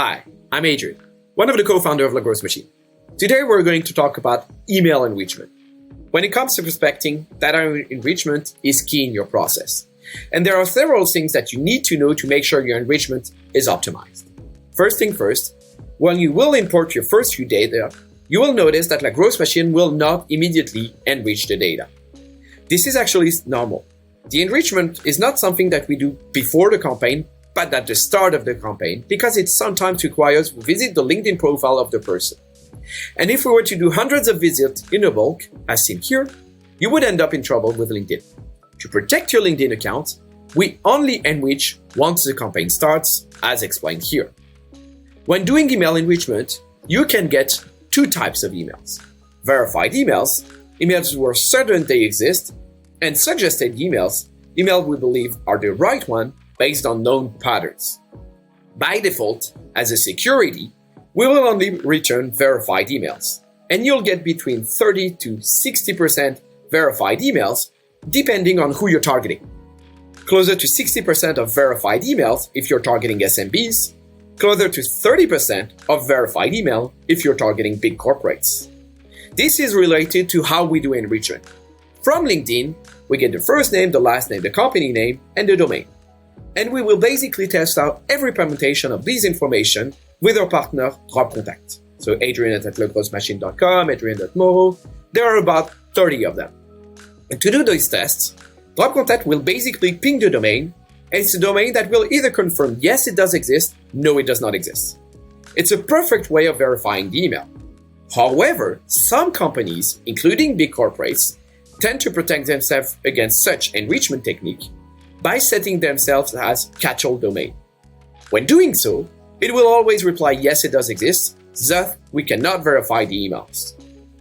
Hi, I'm Adrian, one of the co-founders of lagrowthmachine. Today we're going to talk about email enrichment. When it comes to prospecting, data enrichment is key in your process. And there are several things that you need to know to make sure your enrichment is optimized. First thing first, when you will import your first few data, you will notice that lagrowthmachine will not immediately enrich the data. This is actually normal. The enrichment is not something that we do before the campaign, but at the start of the campaign, because it sometimes requires we visit the LinkedIn profile of the person. And if we were to do hundreds of visits in a bulk, as seen here, you would end up in trouble with LinkedIn. To protect your LinkedIn account, we only enrich once the campaign starts, as explained here. When doing email enrichment, you can get two types of emails. Verified emails, emails where certain they exist, and suggested emails we believe are the right one based on known patterns. By default, as a security, we will only return verified emails, and you'll get between 30 to 60% verified emails depending on who you're targeting. Closer to 60% of verified emails if you're targeting SMBs, closer to 30% of verified email if you're targeting big corporates. This is related to how we do enrichment. From LinkedIn, we get the first name, the last name, the company name, and the domain. And we will basically test out every permutation of these information with our partner, DropContact. So Adrian at lagrowthmachine.com, Adrian.moro. There are about 30 of them. And to do these tests, DropContact will basically ping the domain, and it's a domain that will either confirm yes, it does exist, no, it does not exist. It's a perfect way of verifying the email. However, some companies, including big corporates, tend to protect themselves against such enrichment technique by setting themselves as catch-all domain. When doing so, it will always reply yes, it does exist, thus we cannot verify the emails.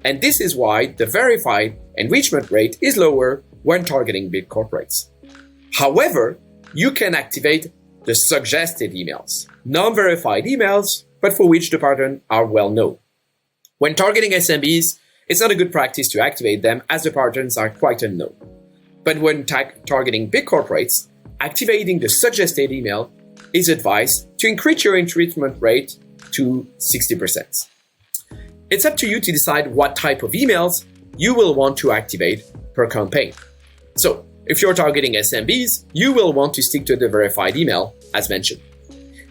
And this is why the verified enrichment rate is lower when targeting big corporates. However, you can activate the suggested emails, non-verified emails, but for which the patterns are well known. When targeting SMBs, it's not a good practice to activate them as the patterns are quite unknown. But when targeting big corporates, activating the suggested email is advised to increase your enrichment rate to 60%. It's up to you to decide what type of emails you will want to activate per campaign. So, if you're targeting SMBs, you will want to stick to the verified email, as mentioned.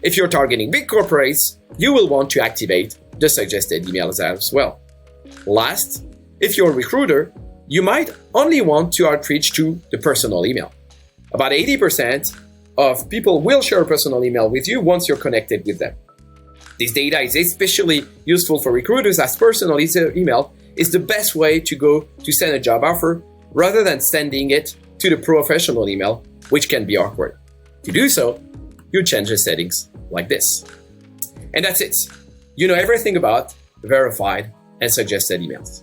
If you're targeting big corporates, you will want to activate the suggested emails as well. Last, if you're a recruiter, you might only want to outreach to the personal email. About 80% of people will share a personal email with you once you're connected with them. This data is especially useful for recruiters as personal email is the best way to go to send a job offer rather than sending it to the professional email, which can be awkward. To do so, you change the settings like this. And that's it. You know everything about verified and suggested emails.